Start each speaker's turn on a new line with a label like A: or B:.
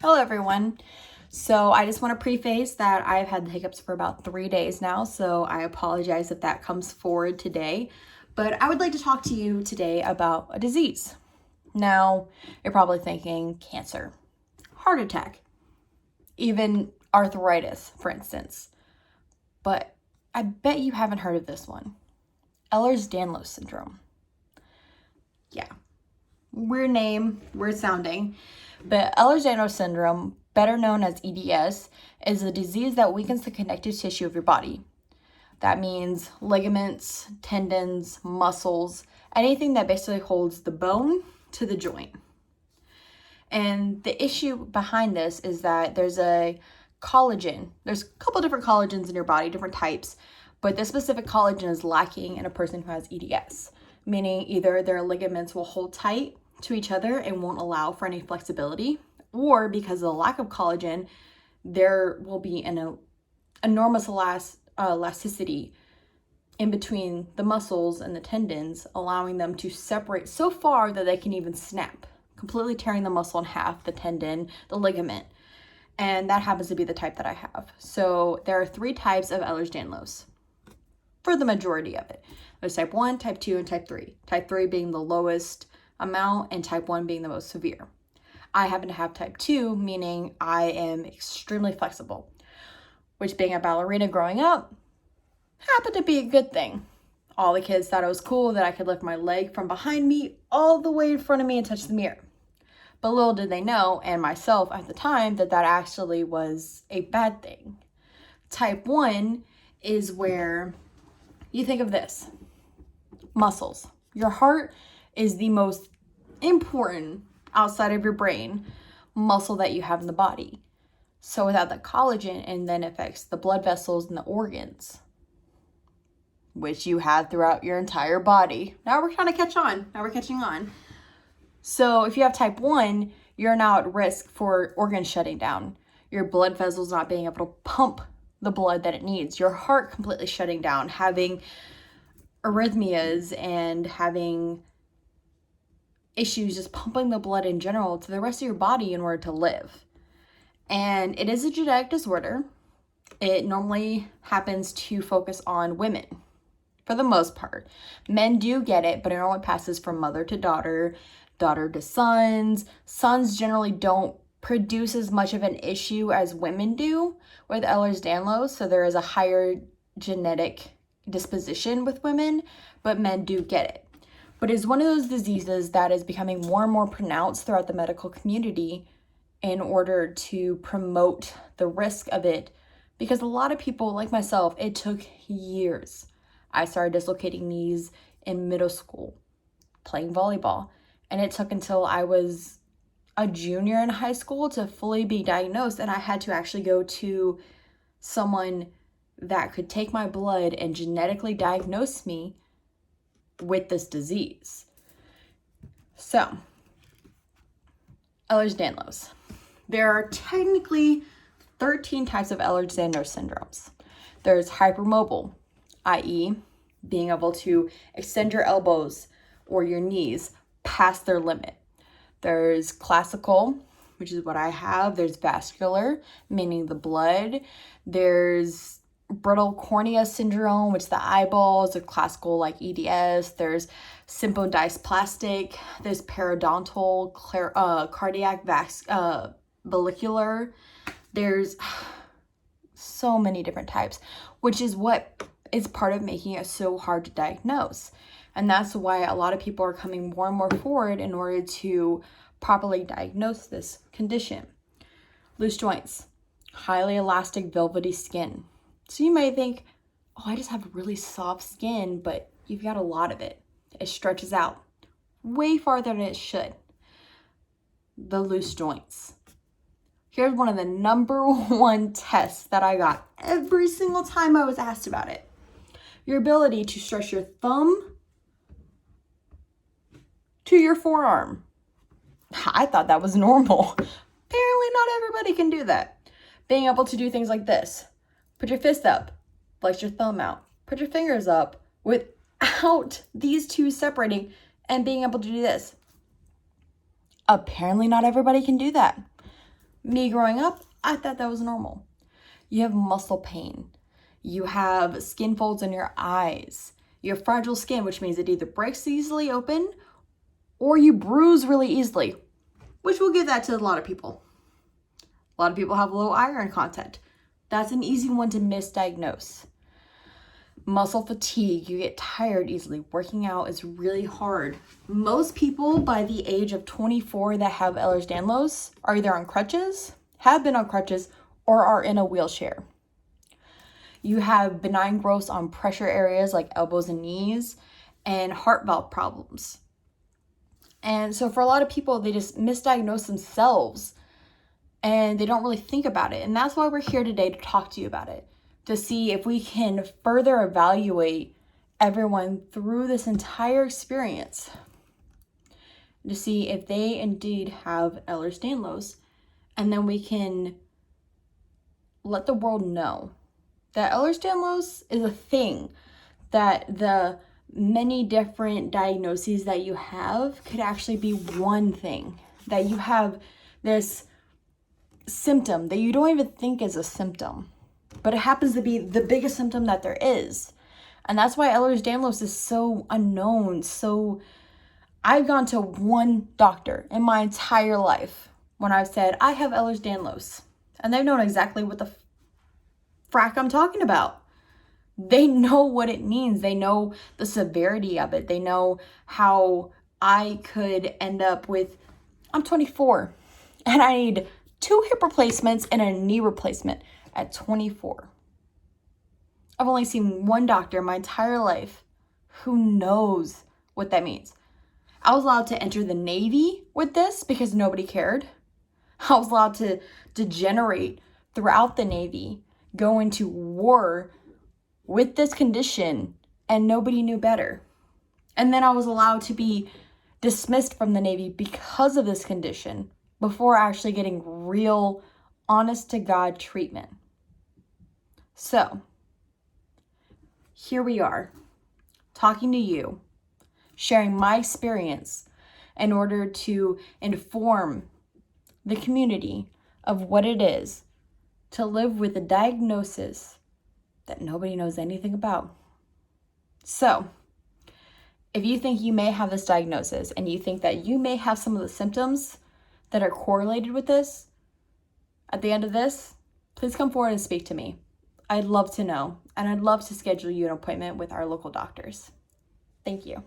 A: Hello everyone. So I just want to preface that I've had the hiccups for about 3 days now, so I apologize if that comes forward today. But I would like to talk to you today about a disease. Now, you're probably thinking cancer, heart attack, even arthritis, for instance. But I bet you haven't heard of this one. Ehlers Danlos syndrome. Yeah, weird name, weird sounding. But Ehlers Danlos syndrome, better known as EDS, is a disease that weakens the connective tissue of your body. That means ligaments, tendons, muscles, anything that basically holds the bone to the joint. And the issue behind this is that there's a collagen. There's a couple different collagens in your body, different types, but this specific collagen is lacking in a person who has EDS, meaning either their ligaments will hold tight to each other and won't allow for any flexibility, or because of the lack of collagen, there will be an enormous elasticity in between the muscles and the tendons, allowing them to separate so far that they can even snap, completely tearing the muscle in half, the tendon, the ligament. And that happens to be the type that I have. So there are 3 types of Ehlers-Danlos for the majority of it. There's type 1, type 2, and type 3. Type 3 being the lowest amount and type 1 being the most severe. I happen to have type 2, meaning I am extremely flexible, which being a ballerina growing up happened to be a good thing. All the kids thought it was cool that I could lift my leg from behind me all the way in front of me and touch the mirror. But little did they know, and myself at the time, that actually was a bad thing. Type 1 is where you think of this. Muscles. Your heart is the most important, outside of your brain, muscle that you have in the body. So without the collagen, and then affects the blood vessels and the organs, which you have throughout your entire body. Now we're trying to catch on. Now we're catching on. So if you have type 1, you're now at risk for organs shutting down, your blood vessels not being able to pump the blood that it needs, your heart completely shutting down, having arrhythmias and having issues just pumping the blood in general to the rest of your body in order to live. And it is a genetic disorder. It normally happens to focus on women for the most part. Men do get it, but it only passes from mother to daughter, daughter to sons. Sons generally don't produce as much of an issue as women do with Ehlers-Danlos, so there is a higher genetic disposition with women, but men do get it. But it's one of those diseases that is becoming more and more pronounced throughout the medical community in order to promote the risk of it, because a lot of people, like myself, it took years. I started dislocating knees in middle school, playing volleyball, and it took until I was a junior in high school to fully be diagnosed, and I had to actually go to someone that could take my blood and genetically diagnose me with this disease. So, Ehlers-Danlos. There are technically 13 types of Ehlers-Danlos syndromes. There's hypermobile, i.e., being able to extend your elbows or your knees past their limit. There's classical, which is what I have. There's vascular, meaning the blood. There's brittle cornea syndrome, which the eyeballs are classical like EDS. There's symphodysplastic. There's periodontal, cardiac valvular. There's so many different types, which is what is part of making it so hard to diagnose. And that's why a lot of people are coming more and more forward in order to properly diagnose this condition. Loose joints, highly elastic, velvety skin. So you might think, oh, I just have really soft skin, but you've got a lot of it. It stretches out way farther than it should. The loose joints. Here's one of the number 1 tests that I got every single time I was asked about it. Your ability to stretch your thumb to your forearm. I thought that was normal. Apparently not everybody can do that. Being able to do things like this. Put your fist up, flex your thumb out, put your fingers up without these two separating and being able to do this. Apparently not everybody can do that. Me growing up, I thought that was normal. You have muscle pain. You have skin folds in your eyes. You have fragile skin, which means it either breaks easily open or you bruise really easily, which will give that to a lot of people. A lot of people have low iron content. That's an easy one to misdiagnose. Muscle fatigue, you get tired easily. Working out is really hard. Most people by the age of 24 that have Ehlers Danlos are either on crutches, have been on crutches, or are in a wheelchair. You have benign growths on pressure areas like elbows and knees, and heart valve problems. And so for a lot of people, they just misdiagnose themselves and they don't really think about it. And that's why we're here today to talk to you about it, to see if we can further evaluate everyone through this entire experience, to see if they indeed have Ehlers Danlos, and then we can let the world know that Ehlers Danlos is a thing, that the many different diagnoses that you have could actually be one thing, that you have this symptom that you don't even think is a symptom, but it happens to be the biggest symptom that there is. And that's why Ehlers Danlos is so unknown. So I've gone to one doctor in my entire life when I've said, I have Ehlers Danlos. And they've known exactly what the frack I'm talking about. They know what it means. They know the severity of it. They know how I could end up with, I'm 24 and I need 2 hip replacements and a knee replacement at 24. I've only seen one doctor in my entire life who knows what that means. I was allowed to enter the Navy with this because nobody cared. I was allowed to degenerate throughout the Navy, go into war with this condition, and nobody knew better. And then I was allowed to be dismissed from the Navy because of this condition before actually getting real, honest to God treatment. So, here we are, talking to you, sharing my experience in order to inform the community of what it is to live with a diagnosis that nobody knows anything about. So, if you think you may have this diagnosis and you think that you may have some of the symptoms that are correlated with this, at the end of this, please come forward and speak to me. I'd love to know, and I'd love to schedule you an appointment with our local doctors. Thank you.